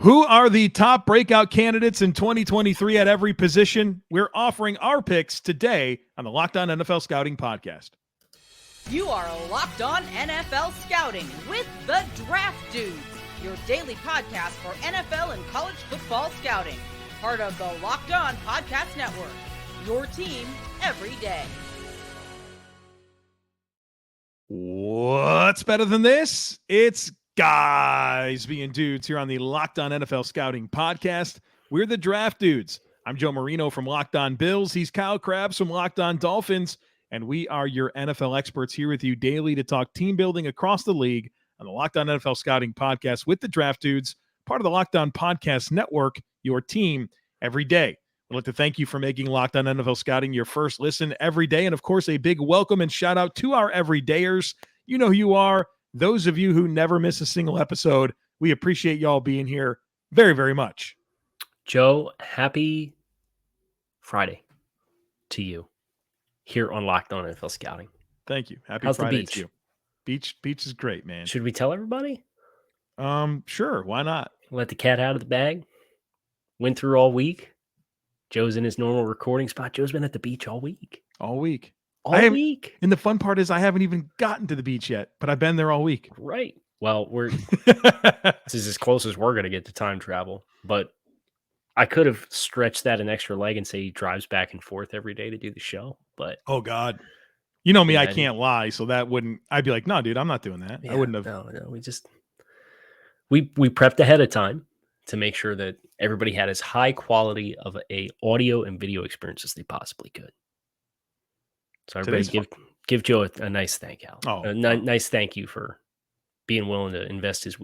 Who are the top breakout candidates in 2023 at every position? We're offering our picks today on the Locked On NFL Scouting Podcast. You are Locked On NFL Scouting with the Draft Dudes, your daily podcast for NFL and college football scouting. Part of the Locked On Podcast Network, your team every day. What's better than this? It's guys being dudes here on the Locked On NFL Scouting Podcast. We're the Draft Dudes. I'm Joe Marino from Locked On Bills. He's Kyle Crabbs from Locked On Dolphins. And we are your NFL experts here with you daily to talk team building across the league on the Locked On NFL Scouting Podcast with the Draft Dudes, part of the Locked On Podcast Network, your team every day. We'd like to thank you for making Locked On NFL Scouting your first listen every day. And, of course, a big welcome and shout-out to our everydayers. You know who you are. Those of you who never miss a single episode, we appreciate y'all being here very, very much. Joe, happy Friday to you here on Locked On NFL Scouting. Thank you. Happy How's Friday the beach? to you. Beach is great, man. Should we tell everybody? Sure. Why not? Let the cat out of the bag. Went through all week. Joe's in his normal recording spot. Joe's been at the beach all week. All week. All week. And the fun part is I haven't even gotten to the beach yet, but I've been there all week. Right. Well, this is as close as we're going to get to time travel. But I could have stretched that an extra leg and say he drives back and forth every day to do the show. But oh God, you know me, yeah, I can't lie. So that wouldn't. I'd be like, no, dude, I'm not doing that. Yeah, I wouldn't have. No. We prepped ahead of time to make sure that everybody had as high quality of a audio and video experience as they possibly could. So everybody give Joe a nice thank you. Nice thank you for being willing to invest his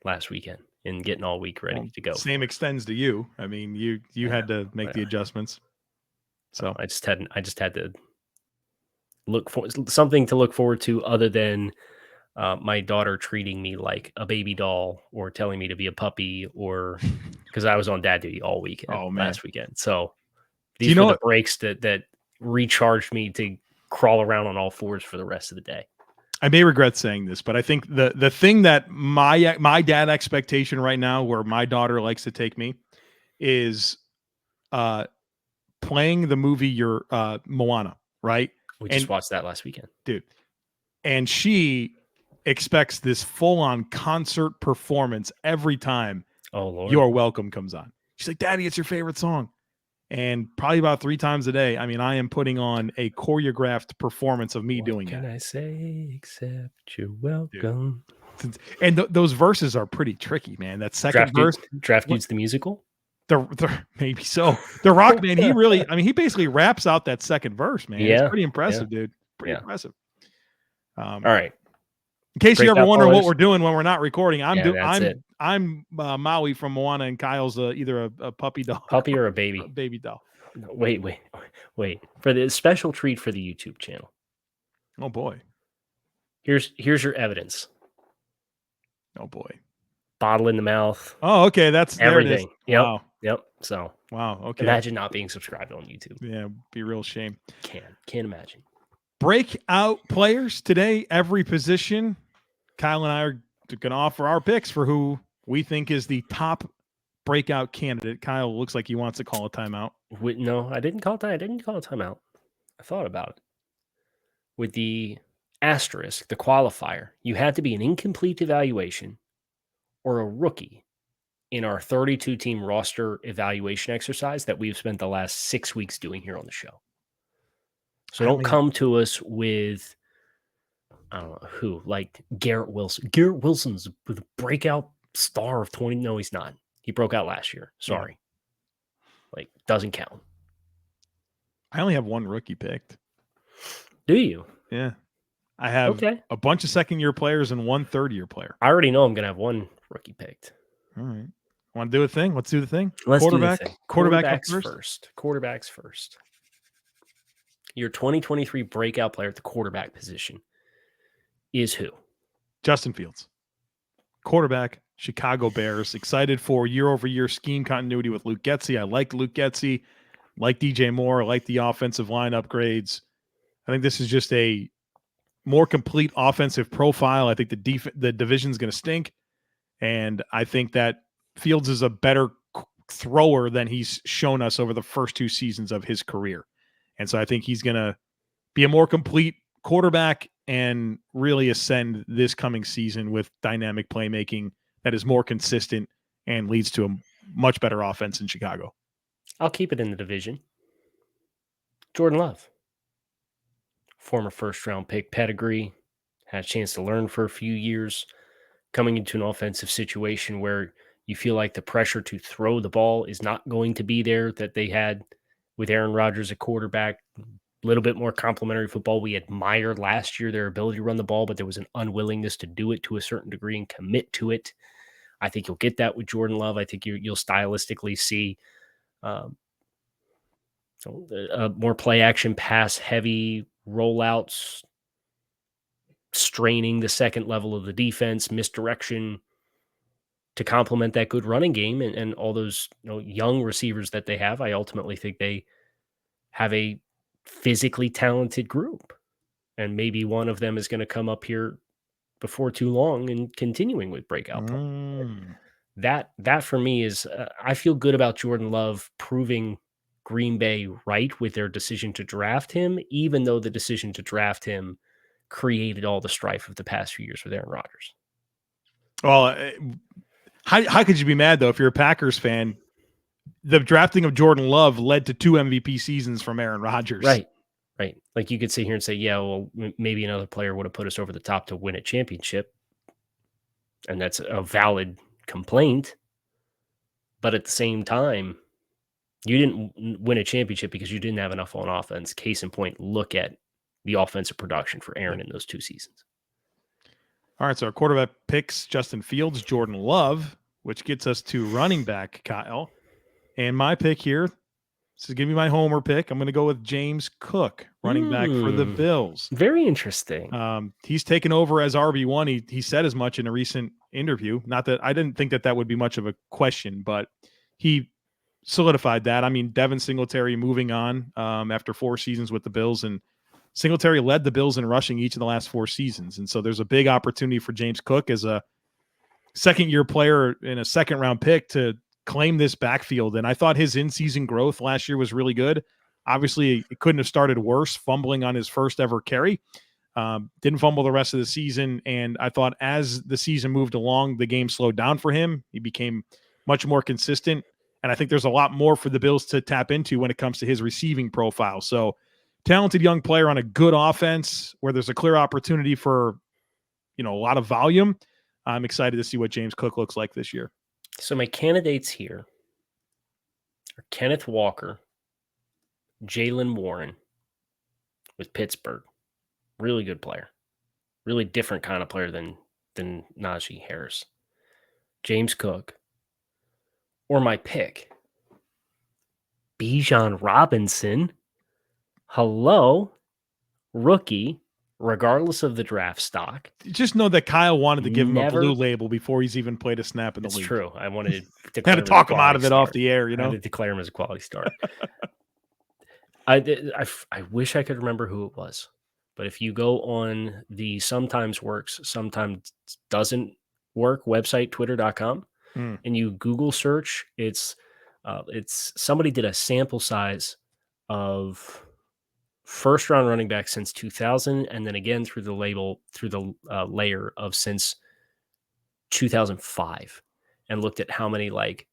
last weekend, and getting all week ready to go. Same extends to you. I mean, you had to make the adjustments. So I just had to look for something to look forward to other than my daughter treating me like a baby doll or telling me to be a puppy, or because I was on dad duty all weekend last weekend. So these were the breaks that recharged me to crawl around on all fours for the rest of the day. I may regret saying this, but I think the thing that my dad expectation right now, where my daughter likes to take me, is playing the movie Moana, right? We just watched that last weekend, dude. And she expects this full-on concert performance every time You're Welcome comes on. She's like, Daddy, it's your favorite song. And probably about 3 times a day, I mean, I am putting on a choreographed performance of me doing that. What can I say except you're welcome? Dude. And those verses are pretty tricky, man. That second verse. Draft Dudes the musical? Maybe so. The Rock, man, he basically raps out that second verse, man. Yeah. It's pretty impressive, dude. Pretty impressive. All right. In case you ever wonder what we're doing when we're not recording, I'm Maui from Moana, and Kyle's either a puppy or a baby. Baby doll. No, wait. For the special treat for the YouTube channel. Oh boy. Here's your evidence. Oh boy. Bottle in the mouth. Oh, okay. That's everything. Yep. Wow. Yep. So wow. Okay. Imagine not being subscribed on YouTube. Yeah, be a real shame. Can't imagine. Breakout players today, every position. Kyle and I are going to offer our picks for who we think is the top breakout candidate. Kyle looks like he wants to call a timeout. No, I didn't call it. I didn't call a timeout. I thought about it. With the asterisk, the qualifier, you had to be an incomplete evaluation or a rookie in our 32-team roster evaluation exercise that we've spent the last 6 weeks doing here on the show. So don't come to us with, I don't know who, like Garrett Wilson. Garrett Wilson's the breakout star of 20. No, he's not. He broke out last year. Sorry. Like, doesn't count. I only have one rookie picked. Do you? Yeah. I have a bunch of second-year players and one third-year player. I already know I'm going to have one rookie picked. All right. Want to do a thing? Let's do the thing. Let's Quarterback. Do the thing. Quarterbacks first. Quarterbacks first. Your 2023 breakout player at the quarterback position is who? Justin Fields. Quarterback, Chicago Bears. Excited for year-over-year scheme continuity with Luke Getsy. I like Luke Getsy. Like DJ Moore. I like the offensive line upgrades. I think this is just a more complete offensive profile. I think the division's going to stink. And I think that Fields is a better thrower than he's shown us over the first 2 seasons of his career. And so I think he's going to be a more complete quarterback and really ascend this coming season with dynamic playmaking that is more consistent and leads to a much better offense in Chicago. I'll keep it in the division. Jordan Love, former first-round pick pedigree, had a chance to learn for a few years, coming into an offensive situation where you feel like the pressure to throw the ball is not going to be there that they had with Aaron Rodgers at quarterback. A little bit more complimentary football. We admired last year their ability to run the ball, but there was an unwillingness to do it to a certain degree and commit to it. I think you'll get that with Jordan Love. I think you'll stylistically see more play action, pass heavy rollouts, straining the second level of the defense, misdirection to complement that good running game and all those young receivers that they have. I ultimately think they have a physically talented group, and maybe one of them is going to come up here before too long and continuing with breakout play. That for me is I feel good about Jordan Love proving Green Bay right with their decision to draft him, even though the decision to draft him created all the strife of the past few years with Aaron Rodgers. Well, how could you be mad, though, if you're a Packers fan? The drafting of Jordan Love led to 2 MVP seasons from Aaron Rodgers. Right. Like you could sit here and say, yeah, well, maybe another player would have put us over the top to win a championship. And that's a valid complaint. But at the same time, you didn't win a championship because you didn't have enough on offense. Case in point, look at the offensive production for Aaron in those 2 seasons. All right, so our quarterback picks Justin Fields, Jordan Love, which gets us to running back, Kyle. And my pick here, this is give me my homer pick. I'm going to go with James Cook, running back for the Bills. Very interesting. He's taken over as RB1. He said as much in a recent interview. Not that I didn't think that would be much of a question, but he solidified that. I mean, Devin Singletary moving on after 4 seasons with the Bills, and Singletary led the Bills in rushing each of the last 4 seasons. And so there's a big opportunity for James Cook as a second-year player and a second-round pick to claim this backfield. And I thought his in-season growth last year was really good. Obviously, it couldn't have started worse, fumbling on his first ever carry. Didn't fumble the rest of the season. And I thought as the season moved along, the game slowed down for him. He became much more consistent. And I think there's a lot more for the Bills to tap into when it comes to his receiving profile. So talented young player on a good offense where there's a clear opportunity for, a lot of volume. I'm excited to see what James Cook looks like this year. So my candidates here are Kenneth Walker, Jaylen Warren with Pittsburgh. Really good player. Really different kind of player than Najee Harris. James Cook. Or my pick, Bijan Robinson. Hello, rookie, regardless of the draft stock. Just know that Kyle wanted to give him a blue label before he's even played a snap in the league. It's true. I wanted to had to talk him out of it off the air, I had to declare him as a quality start. I wish I could remember who it was. But if you go on the sometimes works, sometimes doesn't work website, twitter.com, and you Google search, it's somebody did a sample size of first round running back since 2000, and then again through the layer of since 2005, and looked at how many like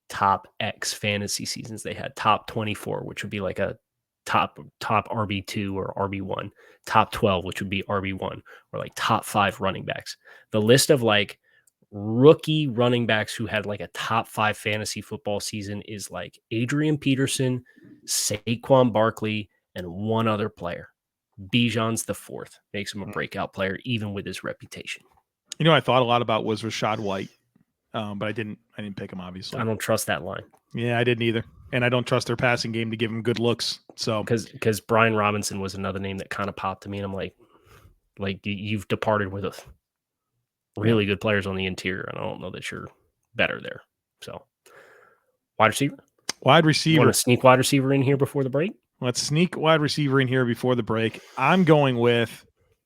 top X fantasy seasons they had. Top 24, which would be like a top RB2 or RB1, top 12, which would be RB1, or like top 5 running backs. The list of like rookie running backs who had like a top 5 fantasy football season is like Adrian Peterson, Saquon Barkley, and one other player. Bijan's the 4th. Makes him a breakout player, even with his reputation. I thought a lot about was Rachaad White, but I didn't pick him, obviously. I don't trust that line. Yeah, I didn't either. And I don't trust their passing game to give him good looks. So because Brian Robinson was another name that kind of popped to me, and I'm like you've departed with really good players on the interior, and I don't know that you're better there. So wide receiver. You want to sneak wide receiver in here before the break? Let's sneak wide receiver in here before the break. I'm going with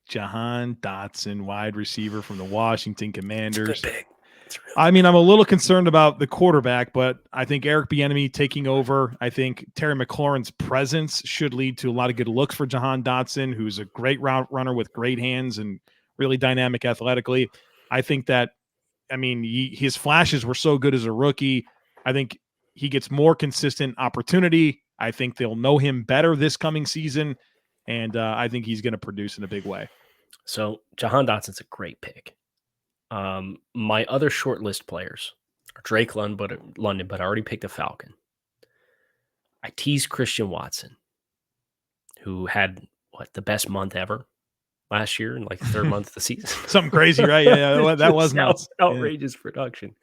Jahan Dotson, wide receiver from the Washington Commanders. That's a good pick. I mean, I'm a little concerned about the quarterback, but I think Eric Bieniemy taking over. I think Terry McLaurin's presence should lead to a lot of good looks for Jahan Dotson, who's a great route runner with great hands and really dynamic athletically. I think that, I mean, his flashes were so good as a rookie. I think he gets more consistent opportunity. I think they'll know him better this coming season, and I think he's going to produce in a big way. So Jahan Dotson's a great pick. My other short list players are Drake London, but I already picked a Falcon. I teased Christian Watson, who had the best month ever last year in like the third month of the season. Something crazy, right? Yeah, that was nuts. Outrageous production.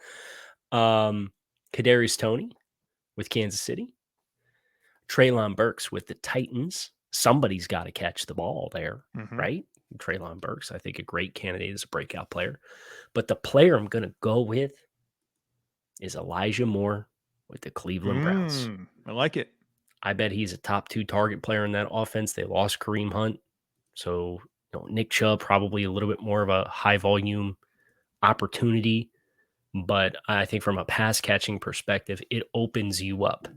Kadarius Toney with Kansas City. Treylon Burks with the Titans. Somebody's got to catch the ball there, right? Treylon Burks, I think, a great candidate as a breakout player. But the player I'm going to go with is Elijah Moore with the Cleveland Browns. I like it. I bet he's a top 2 target player in that offense. They lost Kareem Hunt. So Nick Chubb, probably a little bit more of a high volume opportunity. But I think from a pass catching perspective, it opens you up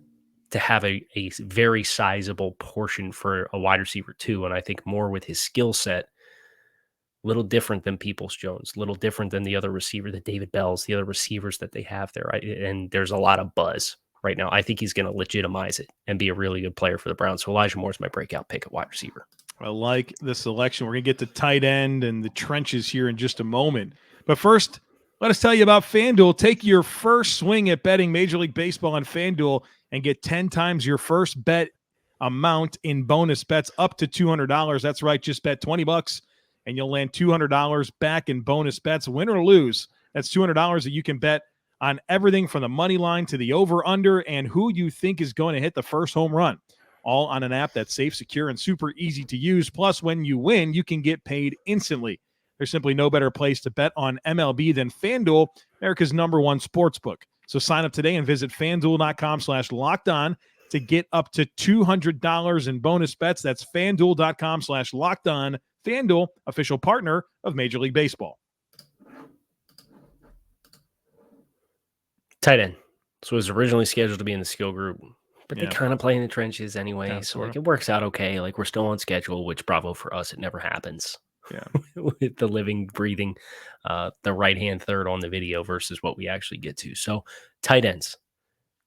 to have a very sizable portion for a wide receiver too. And I think more with his skill set, little different than Peoples-Jones, little different than the other receiver, the David Bells, the other receivers that they have there. Right? And there's a lot of buzz right now. I think he's going to legitimize it and be a really good player for the Browns. So Elijah Moore's my breakout pick at wide receiver. I like the selection. We're going to get to tight end and the trenches here in just a moment. But first, let us tell you about FanDuel. Take your first swing at betting Major League Baseball on FanDuel and get 10 times your first bet amount in bonus bets up to $200. That's right. Just bet $20 and you'll land $200 back in bonus bets. Win or lose, that's $200 that you can bet on everything from the money line to the over-under and who you think is going to hit the first home run. All on an app that's safe, secure, and super easy to use. Plus, when you win, you can get paid instantly. There's simply no better place to bet on MLB than FanDuel, America's #1 sportsbook. So sign up today and visit FanDuel.com/lockedon to get up to $200 in bonus bets. That's FanDuel.com/lockedon. FanDuel, official partner of Major League Baseball. Tight end. So it was originally scheduled to be in the skill group, but they kind of play in the trenches anyway. Yeah, so it works out okay. Like we're still on schedule, which bravo for us. It never happens. Yeah. With the living, breathing, the right-hand third on the video versus what we actually get to. So tight ends,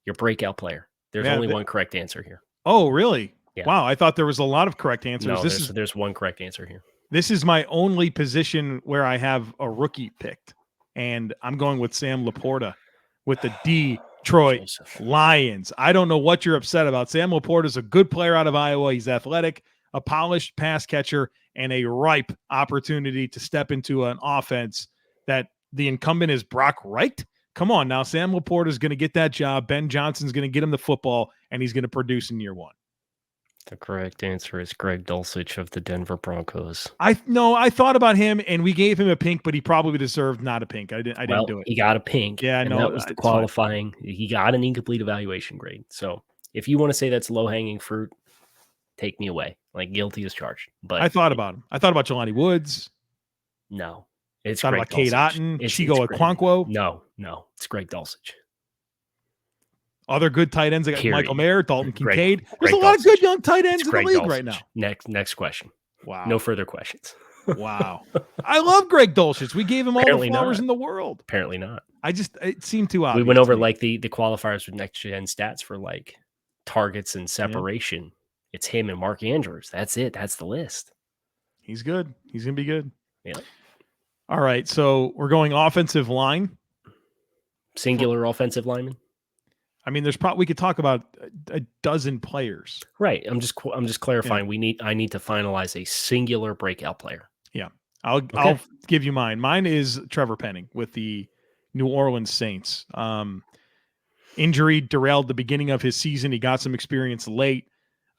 your breakout player. There's only one correct answer here. Oh, really? Yeah. Wow. I thought there was a lot of correct answers. No, there's one correct answer here. This is my only position where I have a rookie picked, and I'm going with Sam Laporta with the Detroit Lions. I don't know what you're upset about. Sam Laporta is a good player out of Iowa. He's athletic, a polished pass catcher, and a ripe opportunity to step into an offense that the incumbent is Brock Wright. Come on now. Sam Laporta is going to get that job. Ben Johnson's going to get him the football, and he's going to produce in year one. The correct answer is Greg Dulcich of the Denver Broncos. I thought about him, and we gave him a pink, but he probably deserved not a pink. I didn't do it. He got a pink. Yeah, and no, that was the qualifying. Fine. He got an incomplete evaluation grade. So if you want to say that's low-hanging fruit, take me away. Like guilty as charged. But I thought about him. I thought about Jelani Woods. No, it's thought Greg about Cade Otton, Chigo Okonkwo. No, it's Greg Dulcich. Other good tight ends. I got Michael Mayer, Dalton Kincaid. There's a Dulcich. lot of good young tight ends in the league right now. Next question. Wow. No further questions. Wow. I love Greg Dulcich. We gave him all the flowers in the world. Apparently not. It seemed too obvious. We went over like the qualifiers with next gen stats for like targets and separation. Yeah. It's him and Mark Andrews. That's it. That's the list. He's good. He's going to be good. Yeah. All right. So we're going offensive line. Singular offensive lineman. I mean, we could talk about a dozen players. Right. I'm just clarifying. Yeah. I need to finalize a singular breakout player. Yeah. I'll give you mine. Mine is Trevor Penning with the New Orleans Saints. Injury derailed the beginning of his season. He got some experience late.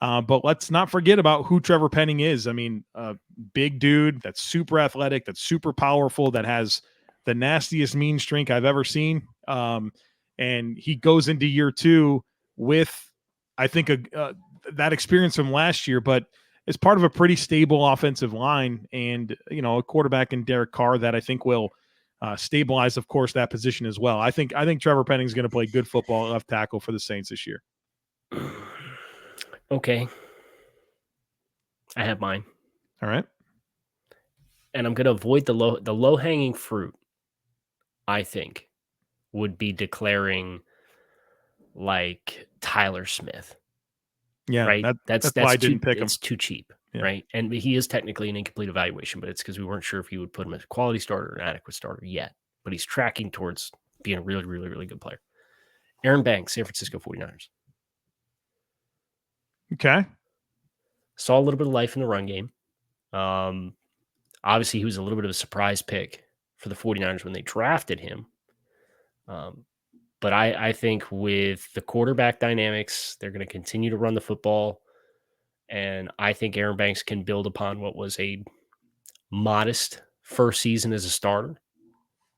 But let's not forget about who Trevor Penning is. I mean, a big dude that's super athletic, that's super powerful, that has the nastiest mean streak I've ever seen. And he goes into year two with, I think, that experience from last year, but it's part of a pretty stable offensive line and, a quarterback in Derek Carr that I think will stabilize, of course, that position as well. I think Trevor Penning's going to play good football at left tackle for the Saints this year. Okay. I have mine. All right. And I'm going to avoid the low-hanging fruit, I think, would be declaring like Tyler Smith. Yeah, right. That's why I didn't pick him. It's too cheap, Yeah. right? And he is technically an incomplete evaluation, but it's because we weren't sure if he would put him as a quality starter or an adequate starter yet. But he's tracking towards being a really, really, really good player. Aaron Banks, San Francisco 49ers. Okay. Saw a little bit of life in the run game. Obviously, he was a little bit of a surprise pick for the 49ers when they drafted him. But I think with the quarterback dynamics, they're going to continue to run the football. And I think Aaron Banks can build upon what was a modest first season as a starter.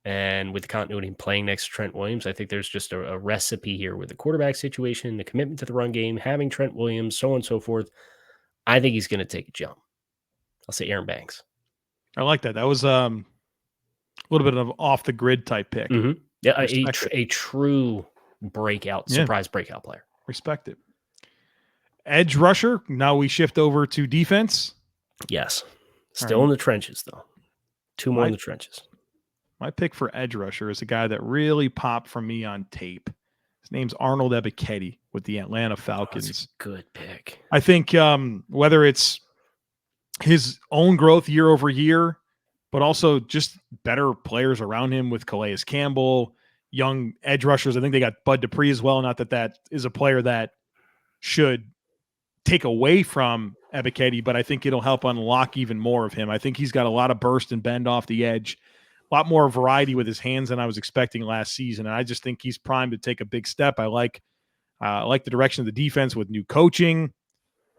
And with the continuity playing next to Trent Williams, I think there's just a recipe here with the quarterback situation, the commitment to the run game, having Trent Williams, so on and so forth. I think he's going to take a jump. I'll say Aaron Banks. I like that. That was a little bit of off the grid type pick. Mm-hmm. Yeah, a true breakout, surprise breakout player. Respect it. Edge rusher. Now we shift over to defense. Yes. Still in the trenches, though. Two more in the trenches. My pick for edge rusher is a guy that really popped for me on tape. His name's Arnold Ebiketie with the Atlanta Falcons. That's a good pick. I think whether it's his own growth year over year, but also just better players around him with Calais Campbell, young edge rushers. I think they got Bud Dupree as well. Not that is a player that should take away from Ebiketie, but I think it'll help unlock even more of him. I think he's got a lot of burst and bend off the edge, a lot more variety with his hands than I was expecting last season. And I just think he's primed to take a big step. I like the direction of the defense with new coaching,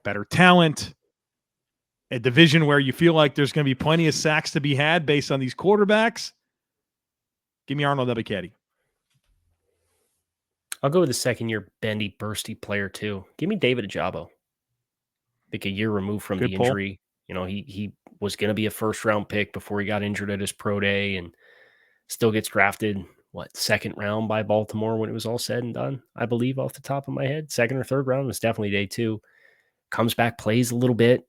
better talent, a division where you feel like there's going to be plenty of sacks to be had based on these quarterbacks. Give me Arnold Ebiketie. I'll go with the second-year bendy, bursty player, too. Give me David Ajabo. I think a year removed from the injury. You know, he was going to be a first-round pick before he got injured at his pro day and still gets drafted, second round by Baltimore when it was all said and done, I believe, off the top of my head. Second or third round was definitely day 2. Comes back, plays a little bit.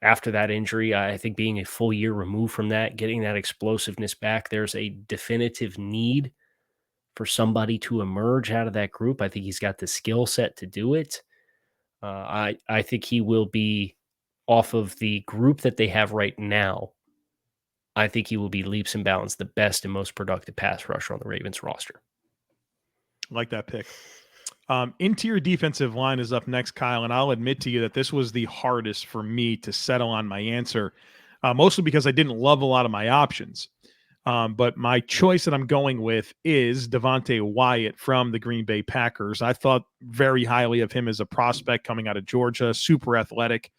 After that injury, I think being a full year removed from that, getting that explosiveness back, there's a definitive need for somebody to emerge out of that group. I think he's got the skill set to do it. I think he will be off of the group that they have right now. I think he will be leaps and bounds the best and most productive pass rusher on the Ravens roster. I like that pick. Interior defensive line is up next, Kyle, and I'll admit to you that this was the hardest for me to settle on my answer, mostly because I didn't love a lot of my options. But my choice that I'm going with is Devontae Wyatt from the Green Bay Packers. I thought very highly of him as a prospect coming out of Georgia, super athletic,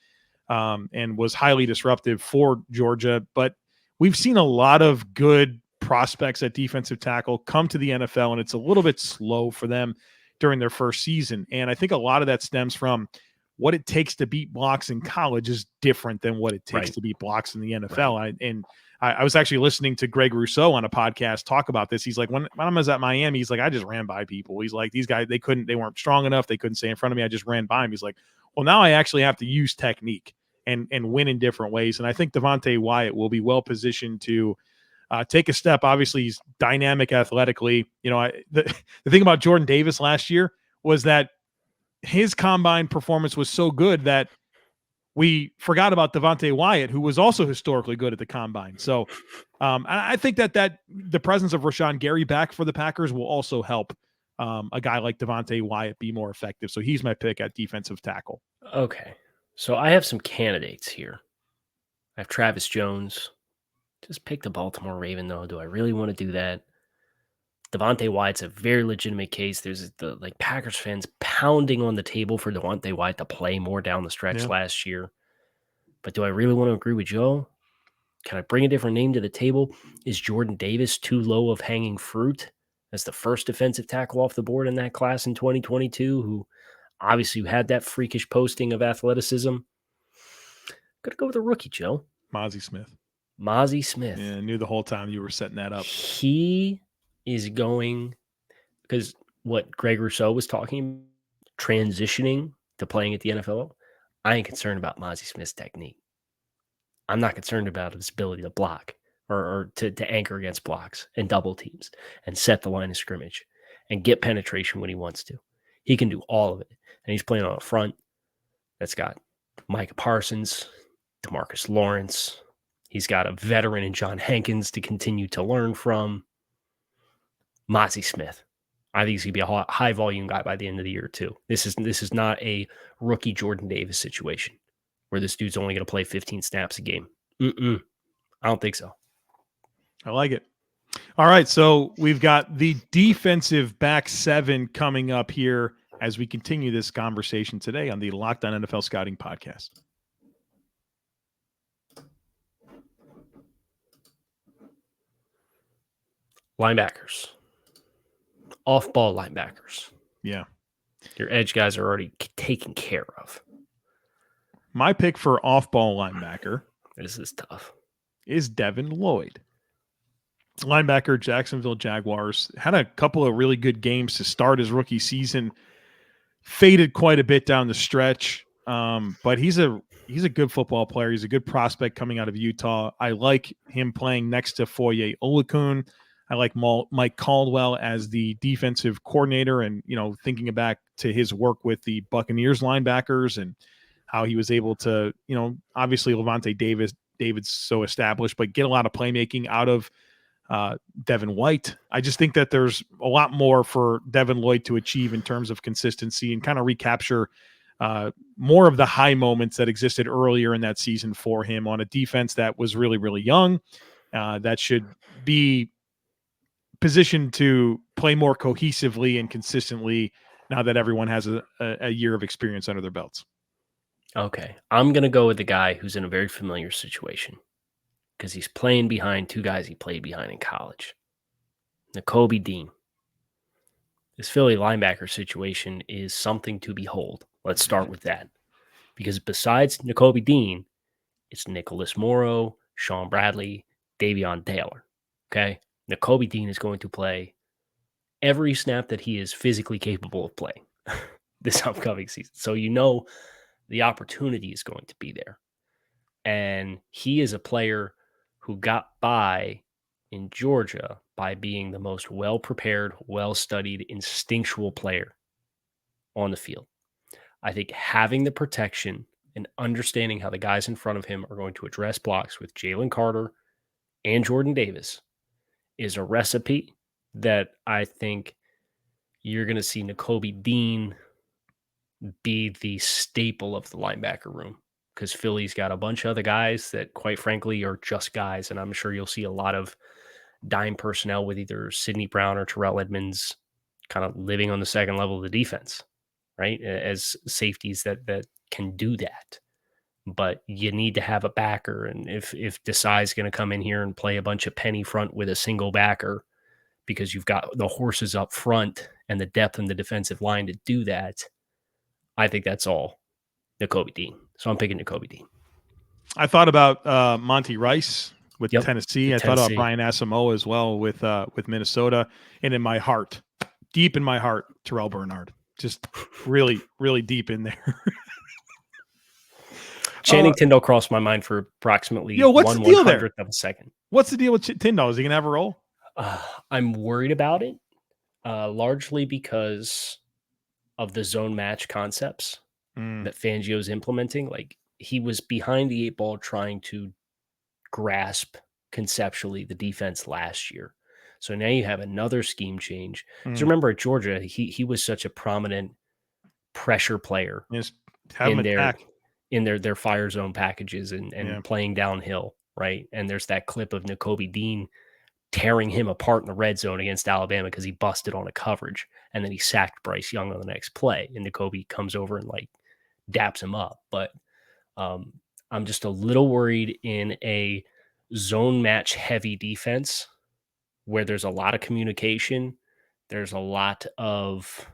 and was highly disruptive for Georgia. But we've seen a lot of good prospects at defensive tackle come to the NFL, and it's a little bit slow for them during their first season. And I think a lot of that stems from what it takes to beat blocks in college is different than what it takes to beat blocks in the NFL. Right. I was actually listening to Greg Rousseau on a podcast talk about this. He's like, when I was at Miami, he's like, I just ran by people. He's like, these guys, they weren't strong enough. They couldn't stay in front of me. I just ran by him. He's like, well, now I actually have to use technique and win in different ways. And I think Devontae Wyatt will be well positioned to take a step. Obviously, he's dynamic athletically. You know, the thing about Jordan Davis last year was that his combine performance was so good that we forgot about Devontae Wyatt, who was also historically good at the combine. So I think that the presence of Rashawn Gary back for the Packers will also help a guy like Devontae Wyatt be more effective. So he's my pick at defensive tackle. Okay. So I have some candidates here. I have Travis Jones. Just pick the Baltimore Raven, though. Do I really want to do that? Devontae Wyatt's a very legitimate case. There's the Packers fans pounding on the table for Devontae Wyatt to play more down the stretch last year. But do I really want to agree with Joe? Can I bring a different name to the table? Is Jordan Davis too low of hanging fruit as the first defensive tackle off the board in that class in 2022, who obviously had that freakish posting of athleticism? Got to go with a rookie, Joe. Mozzie Smith. Mozzie Smith. Yeah, I knew the whole time you were setting that up. He is going, because what Greg Rousseau was talking, transitioning to playing at the NFL, I ain't concerned about Mozzie Smith's technique. I'm not concerned about his ability to block or to anchor against blocks and double teams and set the line of scrimmage and get penetration when he wants to. He can do all of it. And he's playing on a front that's got Micah Parsons, DeMarcus Lawrence. He's got a veteran in John Hankins to continue to learn from. Mozzie Smith. I think he's going to be a high volume guy by the end of the year too. This is not a rookie Jordan Davis situation where this dude's only going to play 15 snaps a game. I don't think so. I like it. All right, so we've got the defensive back seven coming up here as we continue this conversation today on the Locked On NFL Scouting Podcast. Linebackers. Off-ball linebackers. Yeah. Your edge guys are already taken care of. My pick for off-ball linebacker This is tough. is Devin Lloyd. Linebacker, Jacksonville Jaguars. Had a couple of really good games to start his rookie season. Faded quite a bit down the stretch. But he's a good football player. He's a good prospect coming out of Utah. I like him playing next to Foye Olakun. I like Mike Caldwell as the defensive coordinator, and thinking back to his work with the Buccaneers linebackers and how he was able to, obviously Levante David's so established, but get a lot of playmaking out of Devin White. I just think that there's a lot more for Devin Lloyd to achieve in terms of consistency and kind of recapture more of the high moments that existed earlier in that season for him on a defense that was really, really young, that should be positioned to play more cohesively and consistently now that everyone has a year of experience under their belts. Okay. I'm going to go with the guy who's in a very familiar situation because he's playing behind two guys he played behind in college. Nakobe Dean. This Philly linebacker situation is something to behold. Let's start with that. Because besides Nakobe Dean, it's Nicholas Morrow, Sean Bradley, Davion Taylor. Okay? Nakobe Dean is going to play every snap that he is physically capable of playing this upcoming season. So the opportunity is going to be there. And he is a player who got by in Georgia by being the most well-prepared, well-studied, instinctual player on the field. I think having the protection and understanding how the guys in front of him are going to address blocks with Jalen Carter and Jordan Davis is a recipe that I think you're going to see Nakobe Dean be the staple of the linebacker room, because Philly's got a bunch of other guys that, quite frankly, are just guys. And I'm sure you'll see a lot of dime personnel with either Sidney Brown or Terrell Edmonds kind of living on the second level of the defense, right? As safeties that can do that. But you need to have a backer. And if Desai's going to come in here and play a bunch of penny front with a single backer, because you've got the horses up front and the depth in the defensive line to do that, I think that's all Nakobe Dean. So I'm picking Nakobe Dean. I thought about Monty Rice with Tennessee. I thought about Brian Asamoah as well with Minnesota. And in my heart, deep in my heart, Terrell Bernard. Just really, really deep in there. Channing Tindall crossed my mind for approximately what's the deal there? of a second. What's the deal with Tindall? Is he going to have a role? I'm worried about it, largely because of the zone match concepts that Fangio's implementing. Like, he was behind the eight ball trying to grasp conceptually the defense last year. So now you have another scheme change. Because remember, at Georgia, he was such a prominent pressure player in their fire zone packages and playing downhill, right? And there's that clip of Nakobe Dean tearing him apart in the red zone against Alabama because he busted on a coverage, and then he sacked Bryce Young on the next play, and Nakobe comes over and daps him up. But I'm just a little worried in a zone match heavy defense where there's a lot of communication, there's a lot of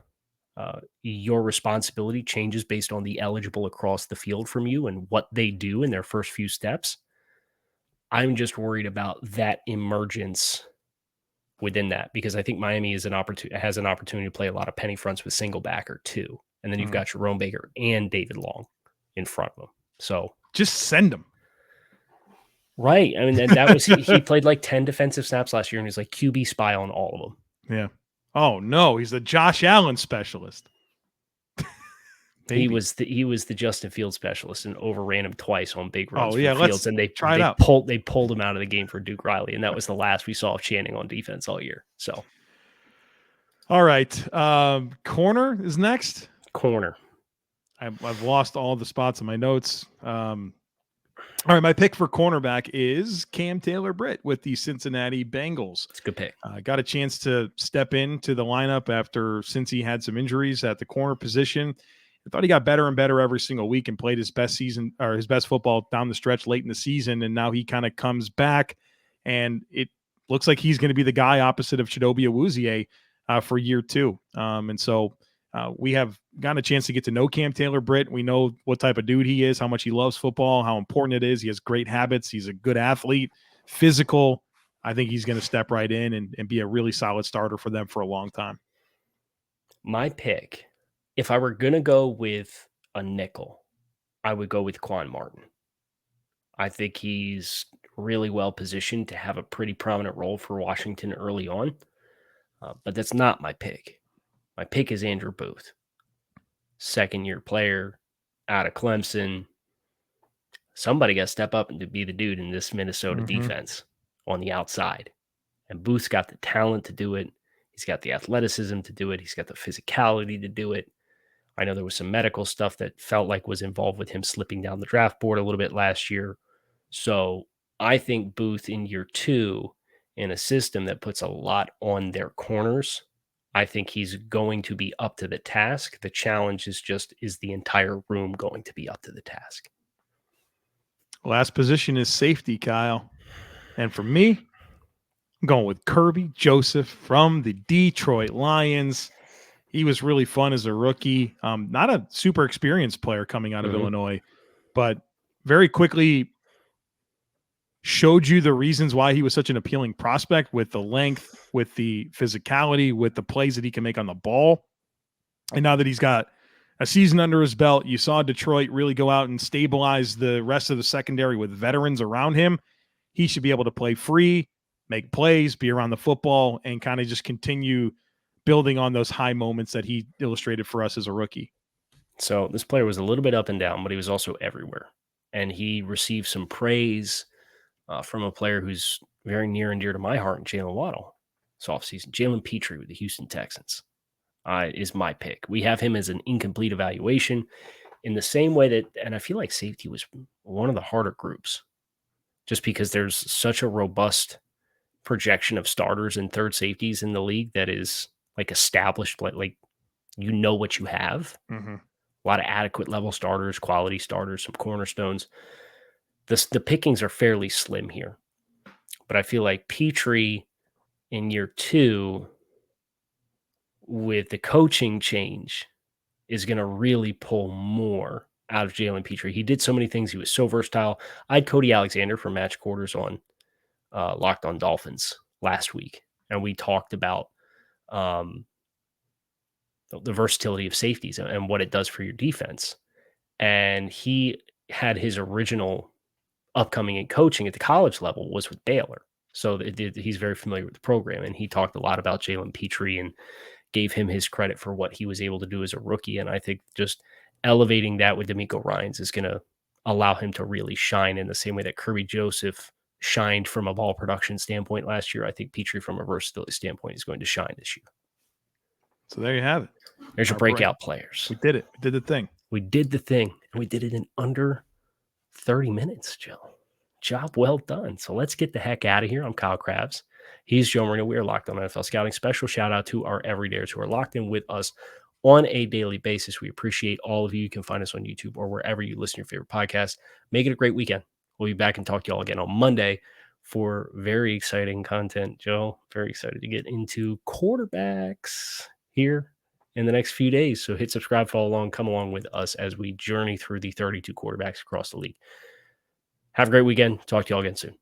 your responsibility changes based on the eligible across the field from you and what they do in their first few steps. I'm just worried about that emergence within that, because I think Miami has an opportunity to play a lot of penny fronts with single backer too. And then you've got Jerome Baker and David Long in front of them. So just send them. Right. I mean, and that was he played like 10 defensive snaps last year, and he's like QB spy on all of them. Yeah. Oh no, he's the Josh Allen specialist. He was the Justin Fields specialist and overran him twice on big runs for Fields, and they pulled him out of the game for Duke Riley, and that was the last we saw of Channing on defense all year. So, all right, corner is next. Corner. I've lost all the spots in my notes. All right, my pick for cornerback is Cam Taylor-Britt with the Cincinnati Bengals. It's a good pick. Got a chance to step into the lineup since he had some injuries at the corner position. I thought he got better and better every single week and played his best season or his best football down the stretch late in the season. And now he kind of comes back, and it looks like he's going to be the guy opposite of Chidobe Awuzie for year 2. And so we have gotten a chance to get to know Cam Taylor-Britt. We know what type of dude he is, how much he loves football, how important it is. He has great habits. He's a good athlete, physical. I think he's going to step right in and be a really solid starter for them for a long time. My pick, if I were going to go with a nickel, I would go with Quan Martin. I think he's really well positioned to have a pretty prominent role for Washington early on, but that's not my pick. My pick is Andrew Booth, second-year player out of Clemson. Somebody got to step up and to be the dude in this Minnesota defense on the outside. And Booth's got the talent to do it. He's got the athleticism to do it. He's got the physicality to do it. I know there was some medical stuff that felt like was involved with him slipping down the draft board a little bit last year. So I think Booth in year 2 in a system that puts a lot on their corners, I think he's going to be up to the task. The challenge is the entire room going to be up to the task? Last position is safety, Kyle. And for me, I'm going with Kirby Joseph from the Detroit Lions. He was really fun as a rookie. Not a super experienced player coming out of Illinois, but very quickly showed you the reasons why he was such an appealing prospect, with the length, with the physicality, with the plays that he can make on the ball. And now that he's got a season under his belt, you saw Detroit really go out and stabilize the rest of the secondary with veterans around him. He should be able to play free, make plays, be around the football, and kind of just continue building on those high moments that he illustrated for us as a rookie. So this player was a little bit up and down, but he was also everywhere. And he received some praise from a player who's very near and dear to my heart, Jalen Waddle, this offseason. Jalen Petrie with the Houston Texans is my pick. We have him as an incomplete evaluation in the same way that, and I feel like safety was one of the harder groups, just because there's such a robust projection of starters and third safeties in the league that is like established, like you know what you have. A lot of adequate level starters, quality starters, some cornerstones. The pickings are fairly slim here, but I feel like Petrie in year 2 with the coaching change is going to really pull more out of Jalen Petrie. He did so many things. He was so versatile. I had Cody Alexander from Match Quarters on Locked on Dolphins last week, and we talked about the versatility of safeties and what it does for your defense. And he had his original upcoming in coaching at the college level was with Baylor. So he's very familiar with the program, and he talked a lot about Jalen Petrie and gave him his credit for what he was able to do as a rookie. And I think just elevating that with D'Amico Ryans is going to allow him to really shine in the same way that Kirby Joseph shined from a ball production standpoint last year. I think Petrie from a versatility standpoint is going to shine this year. So there you have it. There's your breakout players. We did it. We did the thing. We did the thing, and we did it in under 30 minutes, Joe. Job well done. So let's get the heck out of here. I'm Kyle Crabbs. He's Joe Marino. We are Locked on NFL Scouting. Special shout out to our everydayers who are locked in with us on a daily basis. We appreciate all of you. You can find us on YouTube or wherever you listen to your favorite podcast. Make it a great weekend. We'll be back and talk to you all again on Monday for very exciting content, Joe. Very excited to get into quarterbacks here in the next few days. So hit subscribe, follow along, come along with us as we journey through the 32 quarterbacks across the league. Have a great weekend. Talk to you all again soon.